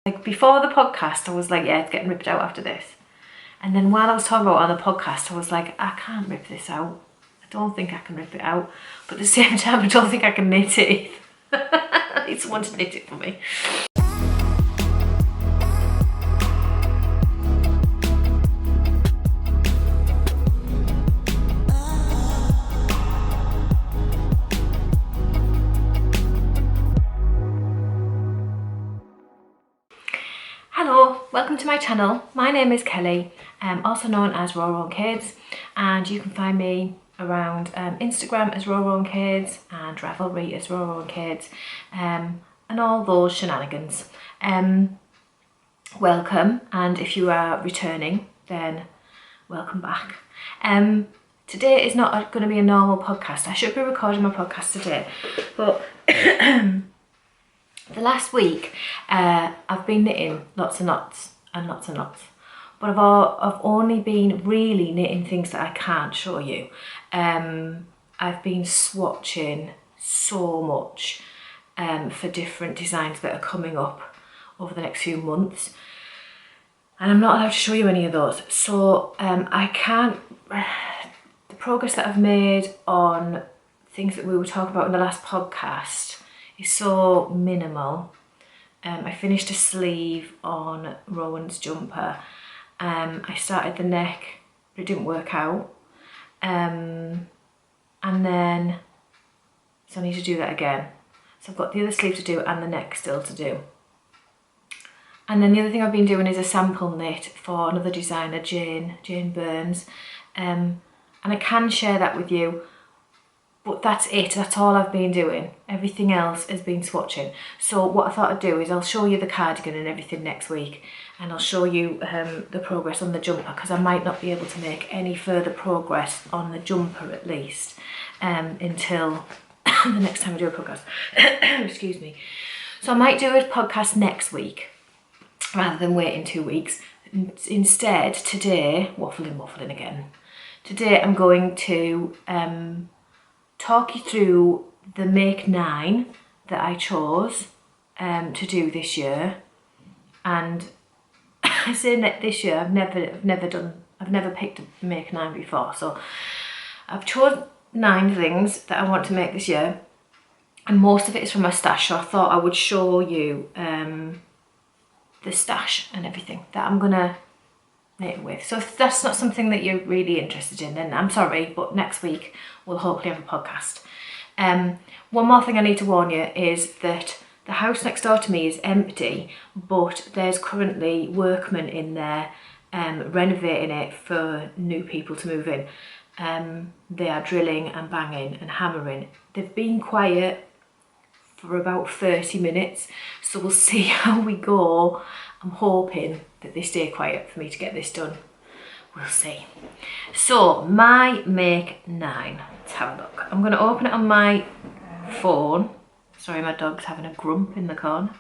Like before the podcast, I was like, yeah, it's getting ripped out after this. And then while I was talking about it on the podcast, I was like, I can't rip this out. I don't think I can rip it out. But at the same time, I don't think I can knit it. I need someone to knit it for me. Hello, welcome to my channel. My name is Kelly, also known as Rococo Kids, and you can find me around Instagram as Rococo Kids and Ravelry as Rococo Kids, and all those shenanigans. Welcome, and if you are returning, then welcome back. Today is not going to be a normal podcast. I should be recording my podcast today, but the last week, I've been knitting lots and lots and lots and lots, but I've only been really knitting things that I can't show you. I've been swatching so much for different designs that are coming up over the next few months, and I'm not allowed to show you any of those. So I can't. The progress that I've made on things that we were talking about in the last podcast is so minimal. I finished a sleeve on Rowan's jumper. I started the neck, but it didn't work out. And then, so I need to do that again. So I've got the other sleeve to do and the neck still to do. And then the other thing I've been doing is a sample knit for another designer, Jane Burns. And I can share that with you. But that's it, that's all I've been doing. Everything else has been swatching. So what I thought I'd do is I'll show you the cardigan and everything next week, and I'll show you the progress on the jumper, because I might not be able to make any further progress on the jumper at least until the next time I do a podcast. Excuse me. So I might do a podcast next week rather than waiting 2 weeks. Instead, today, waffling again. Today I'm going to talk you through the make 9 that I chose to do this year. And I say that this year, I've never picked a make 9 before. So I've chosen 9 things that I want to make this year, and most of it is from my stash. So I thought I would show you the stash and everything that I'm gonna knit with. So if that's not something that you're really interested in, then I'm sorry, but next week we'll hopefully have a podcast. One more thing I need to warn you is that the house next door to me is empty, but there's currently workmen in there renovating it for new people to move in. They are drilling and banging and hammering. They've been quiet for about 30 minutes, so we'll see how we go. I'm hoping that they stay quiet for me to get this done. We'll see. So my make 9, let's have a look. I'm going to open it on my phone. Sorry, my dog's having a grump in the corner.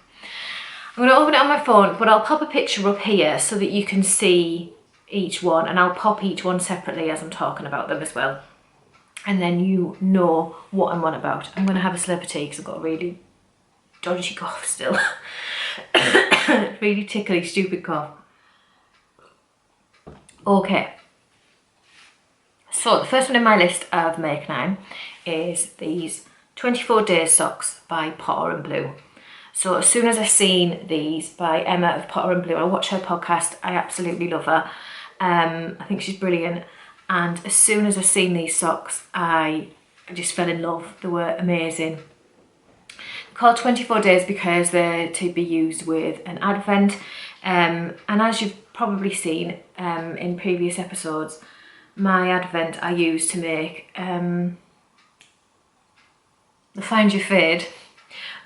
I'm going to open it on my phone, but I'll pop a picture up here so that you can see each one, and I'll pop each one separately as I'm talking about them as well. And then you know what I'm on about. I'm going to have a slurp of tea because I've got a really dodgy cough still. Really tickly, stupid cough. Okay. So the first one in my list of make 9 is these 24 Days socks by Potter and Blue. So as soon as I seen these by Emma of Potter and Blue, I watch her podcast. I absolutely love her. I think she's brilliant. And as soon as I seen these socks, I just fell in love. They were amazing. Called 24 Days because they're to be used with an advent. And as you've probably seen in previous episodes, my advent I use to make The Find Your Fade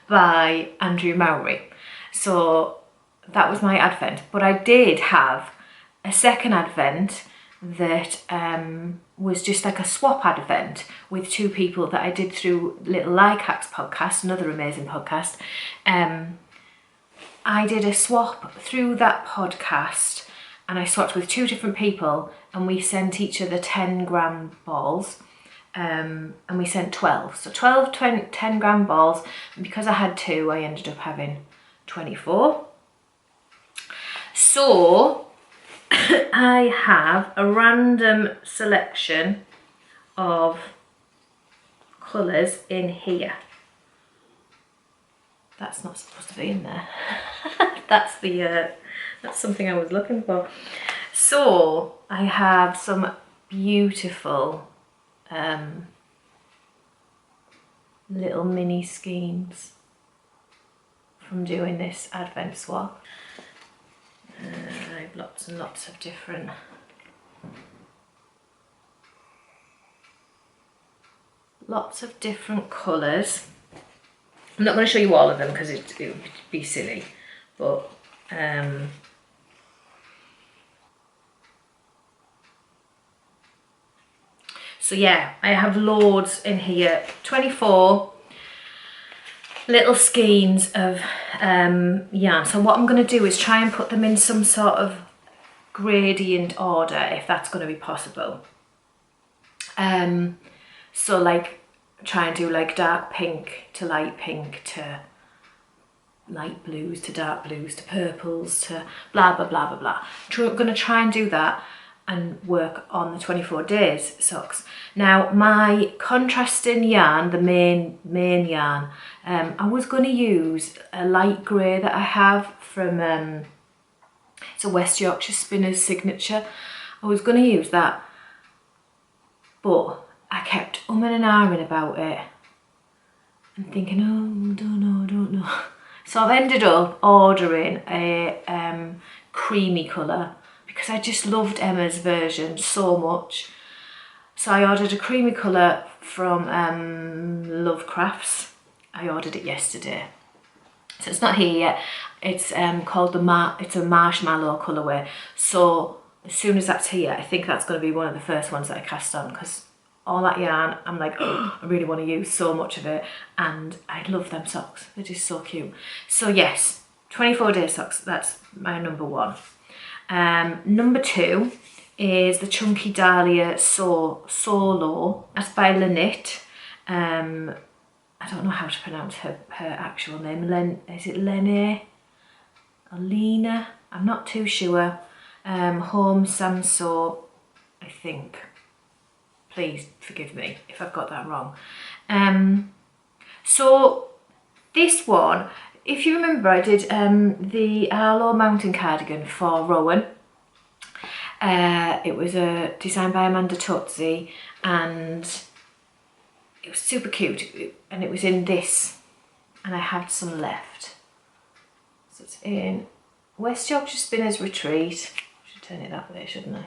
by Andrew Mowry. So that was my advent. But I did have a second advent that was just like a swap advent with 2 people that I did through Little Like Hacks podcast, another amazing podcast. I did a swap through that podcast, and I swapped with 2 different people, and we sent each other 10 gram balls, and we sent 12. So 10 gram balls, and because I had 2, I ended up having 24. So I have a random selection of colours in here. That's not supposed to be in there. That's something I was looking for. So I have some beautiful little mini schemes from doing this advent swap. I have lots and lots of different colours. I'm not going to show you all of them because it would be silly, but so yeah, I have loads in here. 24 little skeins of yarn. So what I'm going to do is try and put them in some sort of gradient order, if that's going to be possible. So like try and do like dark pink to light pink to light blues to dark blues to purples to blah blah blah blah blah. I'm going to try and do that and work on the 24 days socks. Now my contrasting yarn, the main yarn, I was going to use a light grey that I have from it's a West Yorkshire Spinner's Signature. I was going to use that, but I kept umming and ahhing about it and thinking, oh, I don't know. So I've ended up ordering a creamy colour because I just loved Emma's version so much. So I ordered a creamy colour from Lovecrafts. I ordered it yesterday. So it's not here yet. It's called it's a marshmallow colourway. So as soon as that's here, I think that's going to be one of the first ones that I cast on, because all that yarn, I'm like, oh, I really want to use so much of it, and I love them socks. They're just so cute. So yes, 24 day socks, that's my number one. Number two is the Chunky Dahlia Solo. That's by Lene. I don't know how to pronounce her actual name. Is it Lene or Lene? I'm not too sure. Holme, Samsøe, I think. Please forgive me if I've got that wrong. So this one, if you remember, I did the Arlo mountain cardigan for Rowan. It was designed by Amanda Tozzi, and it was super cute, and it was in this, and I had some left. So it's in West Yorkshire Spinner's Retreat. I should turn it that way, shouldn't I?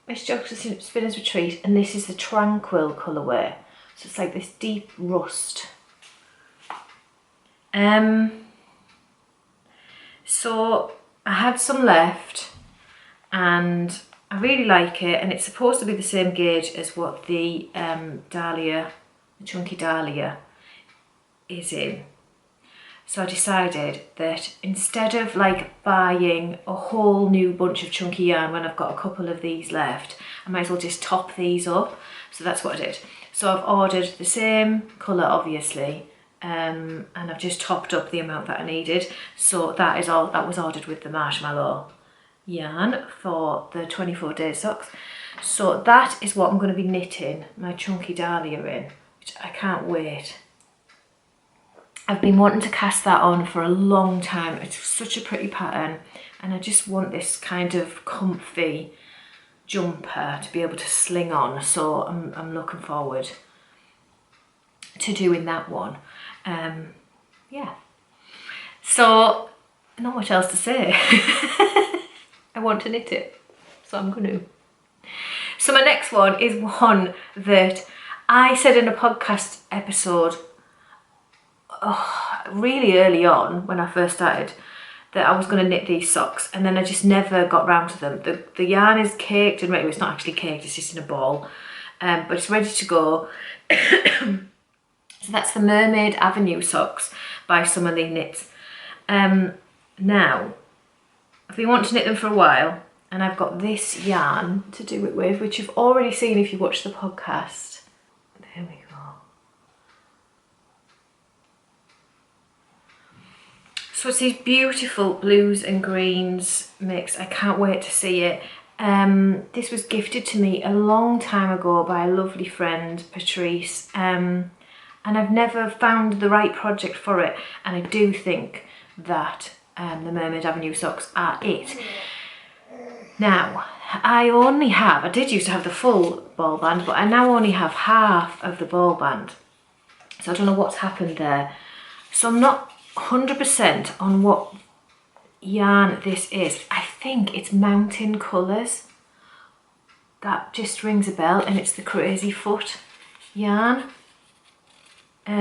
West Yorkshire Spinner's Retreat, and this is the Tranquil colourway. So it's like this deep rust. So I had some left, and I really like it, and it's supposed to be the same gauge as what the Dahlia, the Chunky Dahlia, is in. So I decided that instead of like buying a whole new bunch of chunky yarn when I've got a couple of these left, I might as well just top these up. So that's what I did. So I've ordered the same colour, obviously, and I've just topped up the amount that I needed. So that is all that was ordered with the marshmallow yarn for the 24 day socks. So that is what I'm going to be knitting my Chunky Dahlia in, which I can't wait. I've been wanting to cast that on for a long time. It's such a pretty pattern, and I just want this kind of comfy jumper to be able to sling on. So I'm looking forward to doing that one. Yeah. So not much else to say. I want to knit it, so I'm going to. So my next one is one that I said in a podcast episode really early on when I first started that I was going to knit these socks, and then I just never got round to them. The yarn is caked and ready. It's not actually caked, it's just in a ball, but it's ready to go. So that's the Mermaid Avenue socks by Summerlee Knits. Now I've been wanting to knit them for a while, and I've got this yarn to do it with, which you've already seen if you watched the podcast. There we go. So it's these beautiful blues and greens mix. I can't wait to see it. This was gifted to me a long time ago by a lovely friend, Patrice, and I've never found the right project for it, and I do think that the Mermaid Avenue socks are it. Now, I did used to have the full ball band, but I now only have half of the ball band. So I don't know what's happened there. So I'm not 100% on what yarn this is. I think it's Mountain Colours. That just rings a bell, and it's the Crazy Foot yarn. But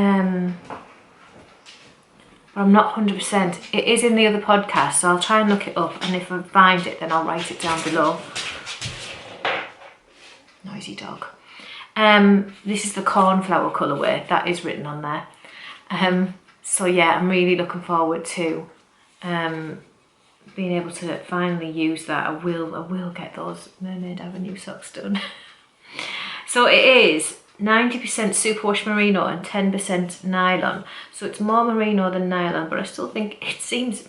I'm not 100%. It is in the other podcast, so I'll try and look it up, and if I find it, then I'll write it down below. Noisy dog. This is the cornflower colourway, that is written on there. So yeah, I'm really looking forward to being able to finally use that. I will get those Mermaid Avenue socks done. So it is 90% superwash merino and 10% nylon. So it's more merino than nylon, but I still think it seems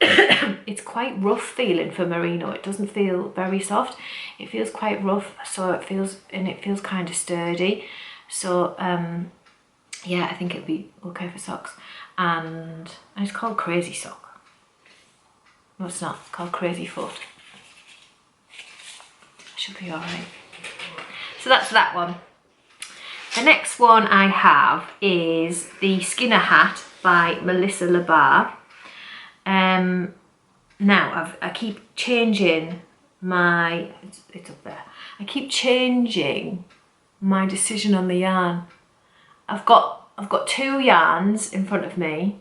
it's quite rough feeling for merino. It doesn't feel very soft. It feels quite rough, so it feels kind of sturdy. So yeah, I think it'll be okay for socks. And it's called Crazy Sock. No, it's not. It's called Crazy Foot. Should be alright. So that's that one. The next one I have is the Skinner hat by Melissa LaBarre. Now I keep changing my, it's up there. I keep changing my decision on the yarn. I've got two yarns in front of me,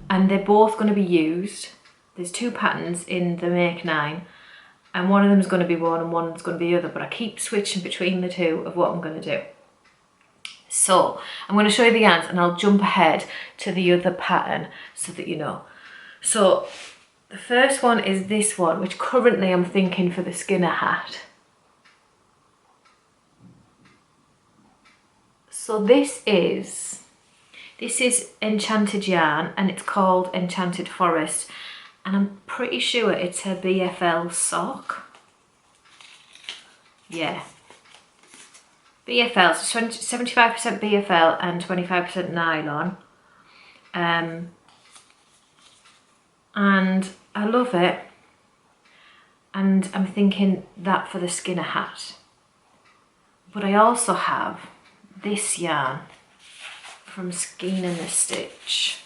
and they're both going to be used. There's two patterns in the Make 9, and one of them is going to be one and one's going to be the other, but I keep switching between the two of what I'm going to do. So I'm going to show you the yarns, and I'll jump ahead to the other pattern so that you know. So the first one is this one, which currently I'm thinking for the Skinner hat. So this is Enchanted yarn, and it's called Enchanted Forest, and I'm pretty sure it's her BFL sock. Yeah. BFL, so 75% BFL and 25% nylon. And I love it. And I'm thinking that for the Skinner hat. But I also have this yarn from Skein and the Stitch.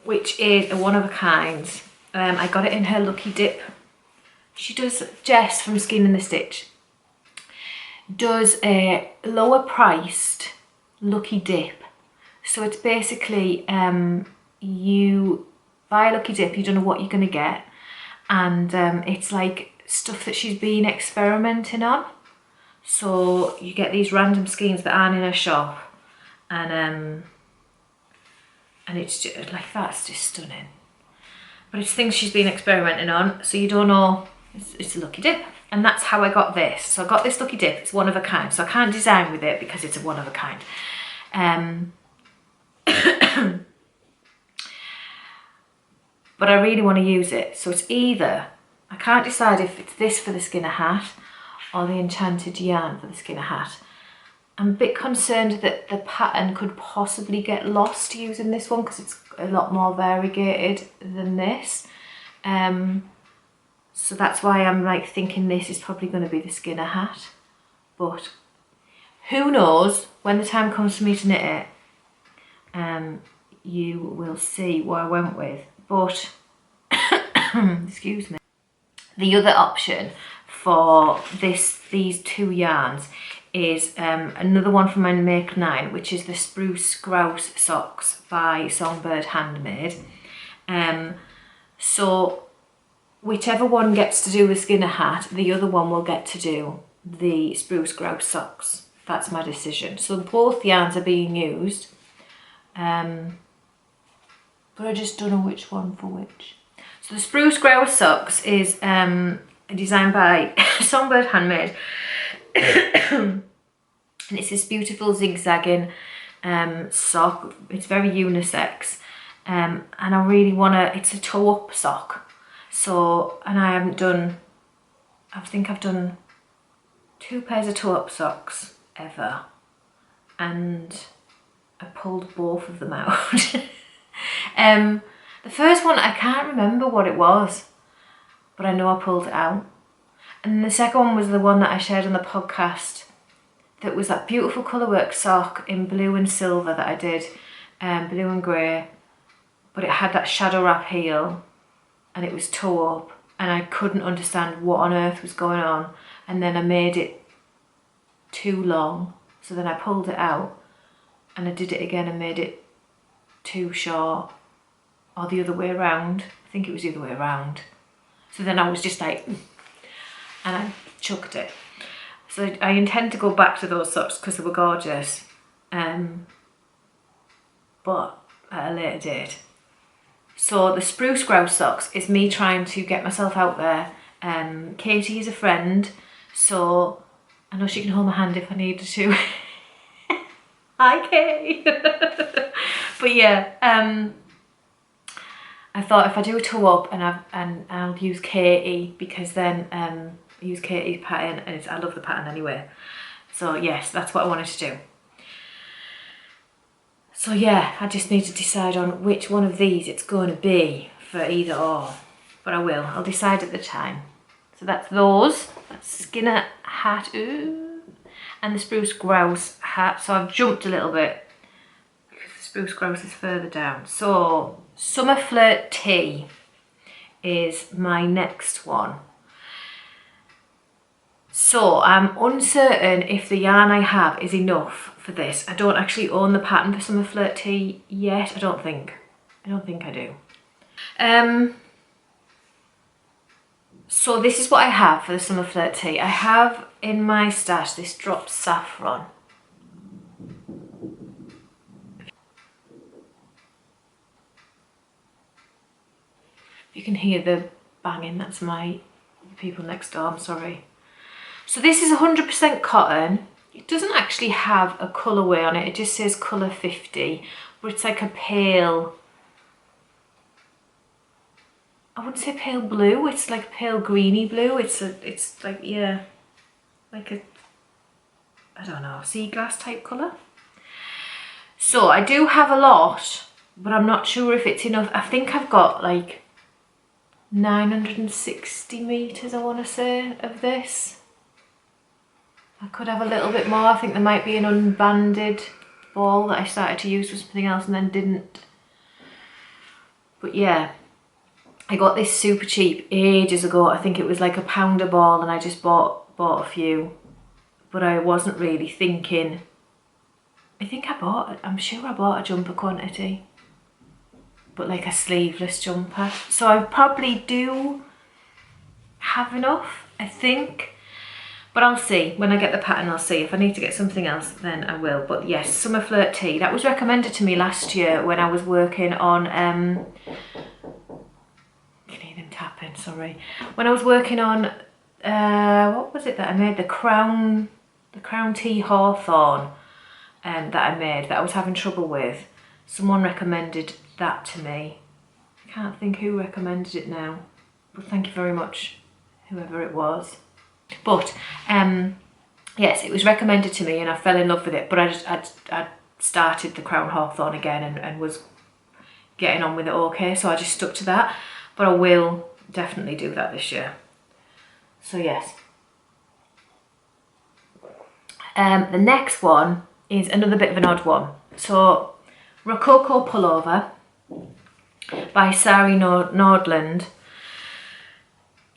Which is a one of a kind. I got it in her Lucky Dip. She does, Jess from Skein and the Stitch, does a lower priced Lucky Dip. So it's basically, you buy a Lucky Dip, you don't know what you're going to get, and it's like stuff that she's been experimenting on. So you get these random skeins that aren't in her shop, and it's just like, that's just stunning. But it's things she's been experimenting on, so you don't know. It's a Lucky Dip, and that's how I got this. So I got this Lucky Dip. It's one of a kind, so I can't design with it because it's a one of a kind. But I really want to use it, so it's either, I can't decide if it's this for the Skinner hat or the Enchanted yarn for the Skinner hat. I'm a bit concerned that the pattern could possibly get lost using this one because it's a lot more variegated than this. So that's why I'm like thinking this is probably going to be the Skinner hat. But who knows, when the time comes for me to knit it, you will see what I went with. But, excuse me, the other option for these two yarns is another one from my Make 9, which is the Spruce Grouse Socks by Songbird Handmade. So whichever one gets to do the Skinner hat, the other one will get to do the Spruce Grouse Socks. That's my decision. So both yarns are being used, but I just don't know which one for which. So the Spruce Grouse Socks is designed by Songbird Handmade. And it's this beautiful zigzagging sock. It's very unisex. And I really want to, it's a toe up sock. So, and I haven't done, I think I've done 2 pairs of toe up socks ever. And I pulled both of them out. The first one, I can't remember what it was, but I know I pulled it out. And the second one was the one that I shared on the podcast, that was that beautiful colourwork sock in blue and silver that I did, blue and grey, but it had that shadow wrap heel and it was toe up and I couldn't understand what on earth was going on, and then I made it too long, so then I pulled it out and I did it again and made it too short, or the other way around. I think it was the other way around. So then I was just like, and I chucked it. So I intend to go back to those socks because they were gorgeous, but at a later date. So the Spruce Grouse Socks is me trying to get myself out there. Katie is a friend, so I know she can hold my hand if I needed to. Hi, Katie. But yeah, I thought if I do a toe up and I'll use Katie, because then I use Katie's pattern and I love the pattern anyway. So yes, that's what I wanted to do. So yeah, I just need to decide on which one of these it's going to be for either or. But I will, I'll decide at the time. So that's those, that's Skinner hat, ooh, and the Spruce Grouse hat. So I've jumped a little bit because the Spruce Grouse is further down. So SummerFlirtTee is my next one. So I'm uncertain if the yarn I have is enough for this. I don't actually own the pattern for SummerFlirtTee yet. I don't think I do. So this is what I have for the SummerFlirtTee. I have in my stash this dropped saffron. You can hear the banging, that's my people next door, I'm sorry. So this is 100% cotton. It doesn't actually have a colourway on it, it just says colour 50, but it's like a pale, I wouldn't say pale blue, it's like pale greeny blue. It's like, yeah, like a, I don't know, sea glass type colour. So I do have a lot, but I'm not sure if it's enough. I think I've got like 960 metres, I want to say, of this. I could have a little bit more. I think there might be an unbanded ball that I started to use for something else and then didn't. But yeah, I got this super cheap ages ago. I think it was like £1 a ball, and I just bought a few. But I wasn't really thinking. I'm sure I bought a jumper quantity, but like a sleeveless jumper. So I probably do have enough, I think. But I'll see. When I get the pattern, I'll see. If I need to get something else, then I will. But yes, SummerFlirtTee. That was recommended to me last year when I was working on... can you hear them tapping? Sorry. When I was working on... what was it that I made? The Crown Tea Hawthorne that I made, that I was having trouble with. Someone recommended that to me. I can't think who recommended it now. But thank you very much, whoever it was. But yes, it was recommended to me and I fell in love with it, but I started the Crown Hawthorne again and was getting on with it okay, so I just stuck to that. But I will definitely do that this year. So yes. The next one is another bit of an odd one. So Rococo Pullover by Sari Nordlund.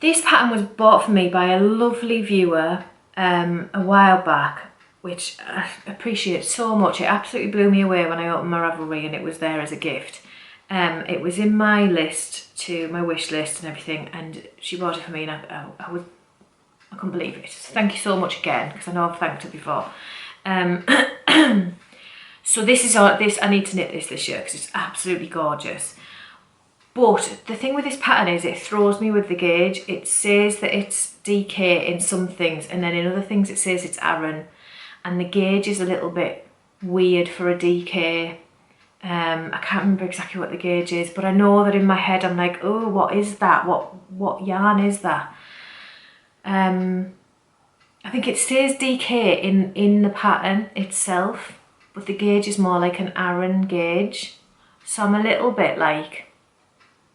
This pattern was bought for me by a lovely viewer a while back, which I appreciate so much. It absolutely blew me away when I opened my Ravelry and it was there as a gift. It was in my list, to my wish list and everything, and she bought it for me and I couldn't believe it. So thank you so much again, because I know I've thanked her before. So this is I need to knit this year because it's absolutely gorgeous. But the thing with this pattern is it throws me with the gauge. It says that it's DK in some things, and then in other things it says it's Aran, and the gauge is a little bit weird for a DK. I can't remember exactly what the gauge is, but I know that in my head I'm like, oh, what is that? What yarn is that? I think it says DK in the pattern itself, but the gauge is more like an Aran gauge. So I'm a little bit like,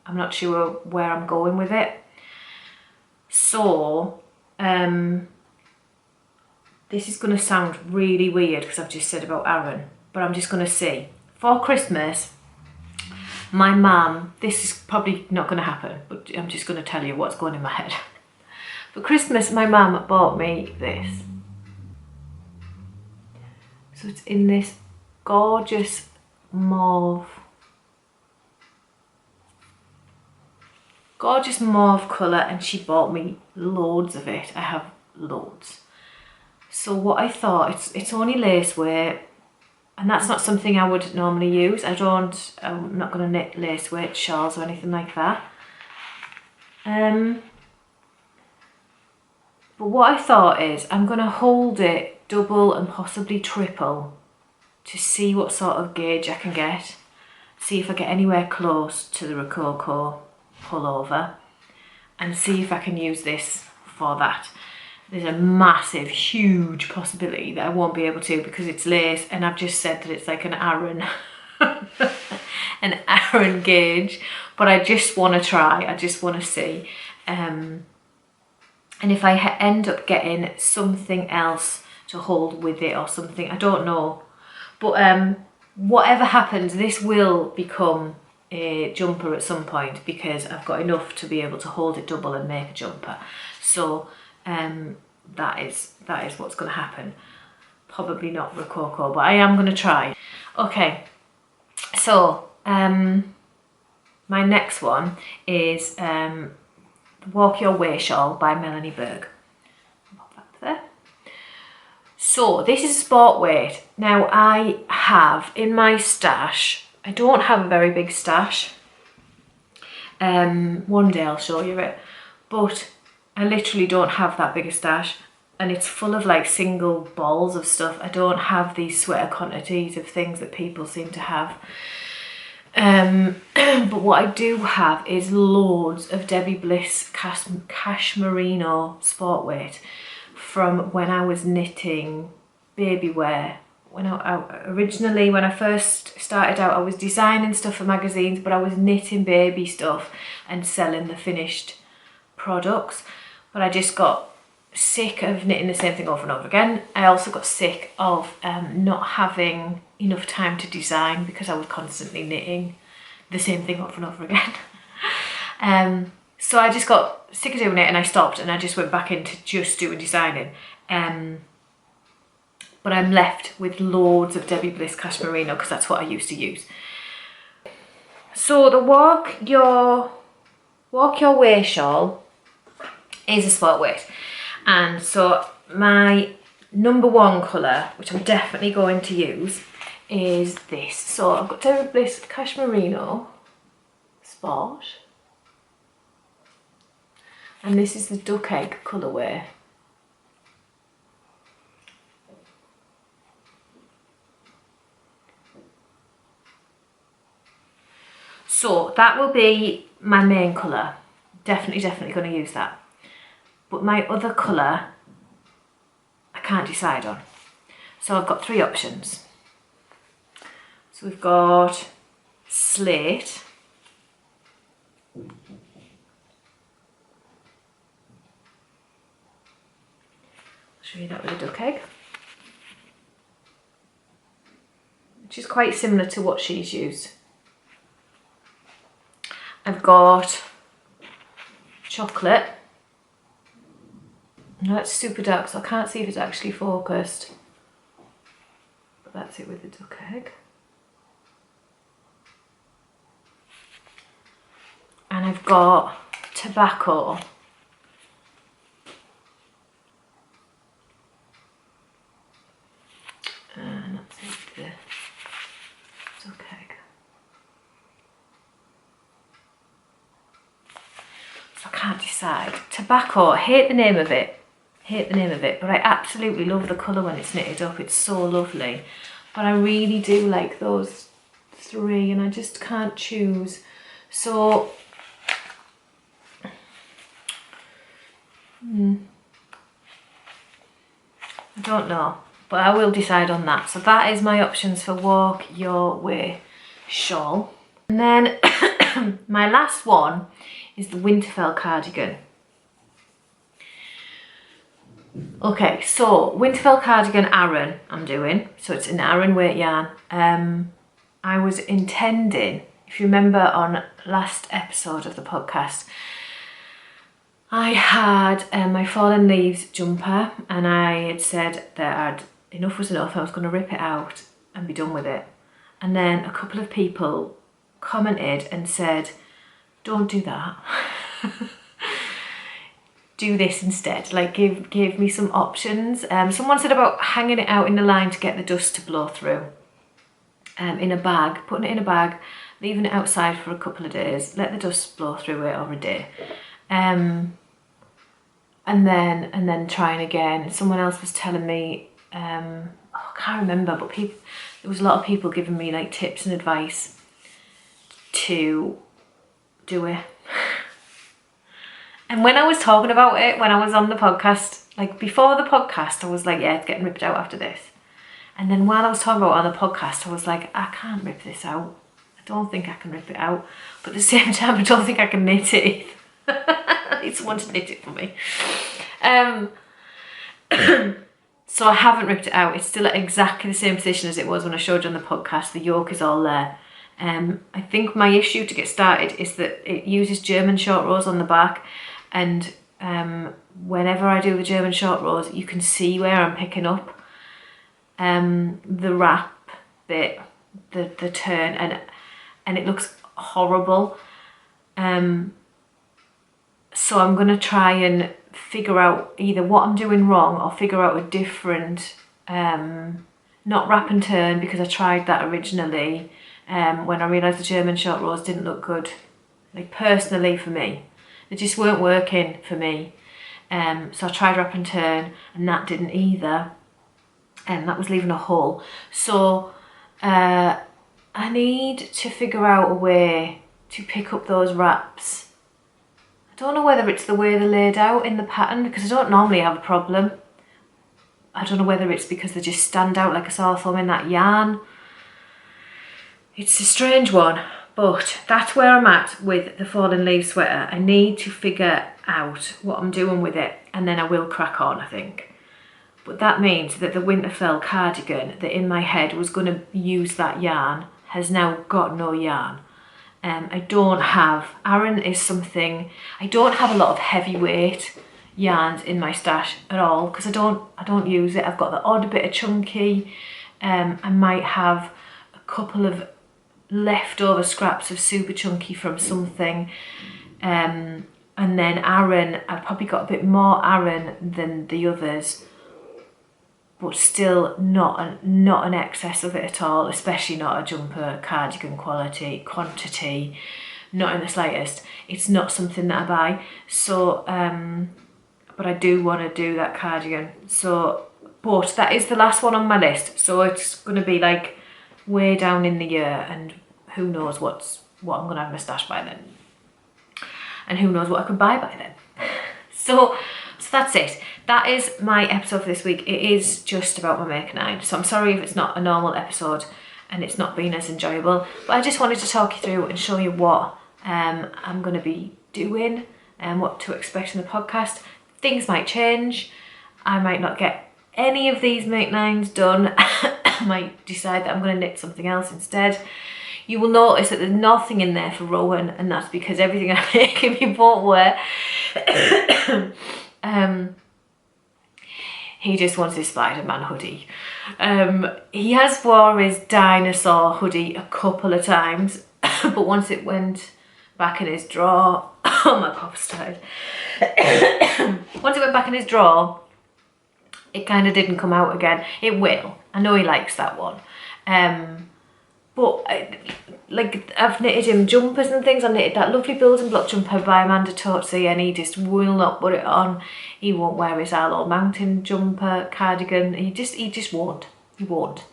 I'm not sure where I'm going with it. So, this is going to sound really weird because I've just said about Aran, but I'm just going to see. For Christmas, my mum, this is probably not going to happen, but I'm just going to tell you what's going in my head. For Christmas, my mum bought me this. So it's in this gorgeous mauve colour, and she bought me loads of it. I have loads. So what I thought, it's only lace weight, and that's not something I would normally use. I'm not going to knit lace weight shawls or anything like that. But what I thought is I'm going to hold it double and possibly triple to see what sort of gauge I can get. See if I get anywhere close to the Rococo Pullover, and see if I can use this for that. There's a massive, huge possibility that I won't be able to because it's lace, and I've just said that it's like an Aran, an Aran gauge, but I just want to try, I just want to see. And if I end up getting something else to hold with it or something, I don't know. But whatever happens, this will become a jumper at some point because I've got enough to be able to hold it double and make a jumper. So that is what's going to happen. Probably not Rococo, but I am going to try. Okay, so my next one is Walk Your Way Shawl by Melanie Berg. Pop that there. So this is sport weight. Now I have in my stash, I don't have a very big stash. One day I'll show you it, but I literally don't have that big a stash, and it's full of like single balls of stuff. I don't have these sweater quantities of things that people seem to have. But what I do have is loads of Debbie Bliss Cashmerino sport weight from when I was knitting baby wear. Originally, when I first started out, I was designing stuff for magazines, but I was knitting baby stuff and selling the finished products. But I just got sick of knitting the same thing over and over again. I also got sick of not having enough time to design because I was constantly knitting the same thing over and over again. So I just got sick of doing it and I stopped, and I just went back into just doing designing. But I'm left with loads of Debbie Bliss Cashmerino because that's what I used to use. So the Walk Your Way shawl is a sport weight, and so my number one colour, which I'm definitely going to use, is this. So I've got Debbie Bliss Cashmerino Sport, and this is the duck egg colourway. So that will be my main colour. Definitely going to use that. But my other colour, I can't decide on. So I've got three options. So we've got slate. I'll show you that with a duck egg, which is quite similar to what she's used. I've got chocolate. No, that's super dark, so I can't see if it's actually focused. But that's it with the duck egg. And I've got tobacco. And that's it with the duck egg. decide. Tobacco, I hate the name of it. But I absolutely love the colour when it's knitted up. It's so lovely. But I really do like those 3 and I just can't choose. So, I don't know. But I will decide on that. So that is my options for Walk Your Way shawl. And then my last one is the Winterfell cardigan. Okay, so Winterfell cardigan Aran I'm doing. So it's an Aran weight yarn. I was intending, if you remember on last episode of the podcast, I had my Fallen Leaves jumper and I had said that enough was enough. I was going to rip it out and be done with it. And then a couple of people commented and said, don't do that. Do this instead. Like give me some options. Someone said about hanging it out in the line to get the dust to blow through. In a bag, putting it in a bag, leaving it outside for a couple of days, let the dust blow through it over a day. And then trying again. Someone else was telling me, I can't remember, but there was a lot of people giving me like tips and advice to do it. And when I was talking about it, when I was on the podcast, like before the podcast, I was like, yeah, it's getting ripped out after this. And then while I was talking about it on the podcast, I was like, I can't rip this out. I don't think I can rip it out. But at the same time, I don't think I can knit it. I need someone to knit it for me. So I haven't ripped it out. It's still at exactly the same position as it was when I showed you on the podcast. The yoke is all there. I think my issue to get started is that it uses German short rows on the back, and whenever I do the German short rows, you can see where I'm picking up the wrap bit, the turn, and it looks horrible. So I'm going to try and figure out either what I'm doing wrong or figure out a different, not wrap and turn, because I tried that originally when I realised the German short rows didn't look good, like personally for me. They just weren't working for me. So I tried wrap and turn and that didn't either. And that was leaving a hole. So I need to figure out a way to pick up those wraps. I don't know whether it's the way they're laid out in the pattern, because I don't normally have a problem. I don't know whether it's because they just stand out like a sore thumb in that yarn. It's a strange one, but that's where I'm at with the Fallen Leaves sweater. I need to figure out what I'm doing with it, and then I will crack on, I think. But that means that the Winterfell cardigan that in my head was going to use that yarn has now got no yarn. I don't have, Aran is something, I don't have a lot of heavyweight yarns in my stash at all, because I don't use it. I've got the odd bit of chunky. I might have a couple of leftover scraps of super chunky from something. And then Aran, I've probably got a bit more Aran than the others, but still not an excess of it at all, especially not a jumper cardigan quantity, not in the slightest. It's not something that I buy. So, but I do want to do that cardigan. So, but that is the last one on my list. So it's going to be like way down in the year, and who knows what I'm going to have in my stash by then. And who knows what I could buy by then. So that's it. That is my episode for this week. It is just about my Make 9. So I'm sorry if it's not a normal episode and it's not been as enjoyable. But I just wanted to talk you through and show you what I'm going to be doing and what to expect in the podcast. Things might change. I might not get any of these Make 9s done. I might decide that I'm going to knit something else instead. You will notice that there's nothing in there for Rowan, and that's because everything I'm making he won't wear. He just wants his Spider-Man hoodie. He has wore his dinosaur hoodie a couple of times, but once it went back in his drawer, oh my pop's tired. Once it went back in his drawer, it kind of didn't come out again. It will. I know he likes that one. but like I've knitted him jumpers and things. I knitted that lovely building block jumper by Amanda Tozzi, and he just will not put it on. He won't wear his Arlo mountain jumper cardigan. He just won't. He won't.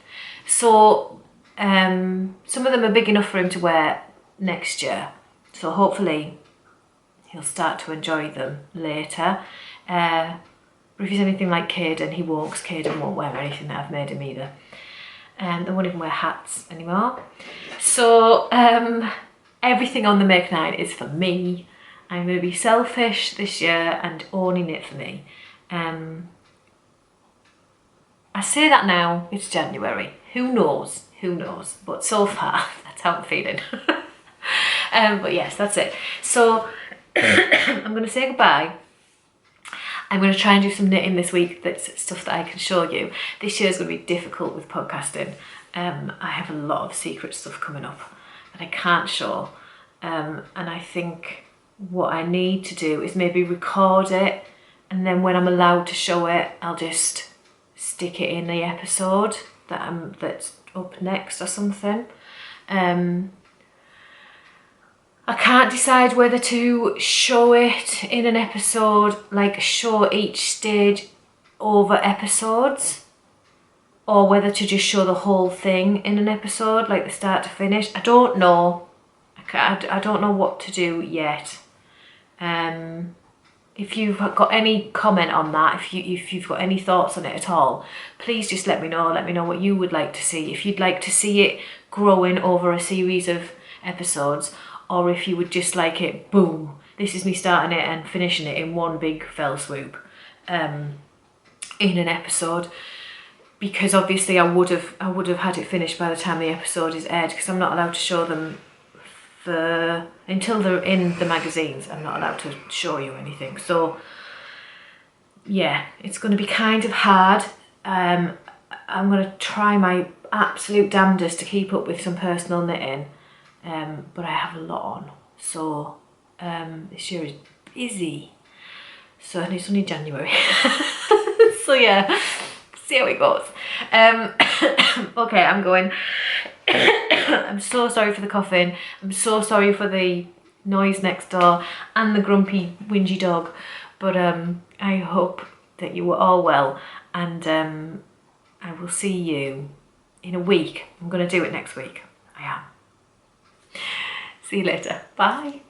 So some of them are big enough for him to wear next year. So hopefully he'll start to enjoy them later. But if he's anything like Caden, he won't, because Caden won't wear anything that I've made him either. They won't even wear hats anymore. So everything on the Make 9 is for me. I'm going to be selfish this year and only knit for me. I say that now, it's January. Who knows? Who knows? But so far, that's how I'm feeling. But yes, that's it. So I'm going to say goodbye. I'm going to try and do some knitting this week. That's stuff that I can show you. This year is going to be difficult with podcasting. I have a lot of secret stuff coming up that I can't show. And I think what I need to do is maybe record it, and then when I'm allowed to show it, I'll just stick it in the episode that's up next or something. I can't decide whether to show it in an episode, like show each stage over episodes, or whether to just show the whole thing in an episode, like the start to finish. I don't know. I don't know what to do yet. If you've got any comment on that, if you've got any thoughts on it at all, please just let me know. Let me know what you would like to see. If you'd like to see it growing over a series of episodes, or if you would just like it, boom, this is me starting it and finishing it in one big fell swoop in an episode. Because obviously I would have had it finished by the time the episode is aired, because I'm not allowed to show them until they're in the magazines. I'm not allowed to show you anything. So yeah, it's going to be kind of hard. I'm going to try my absolute damnedest to keep up with some personal knitting, but I have a lot on. So this year is busy. So, and it's only January. So yeah, see how it goes. Okay, I'm going. I'm so sorry for the coughing. I'm so sorry for the noise next door and the grumpy, whingy dog. But I hope that you were all well, and I will see you in a week. I'm going to do it next week. I am. See you later. Bye.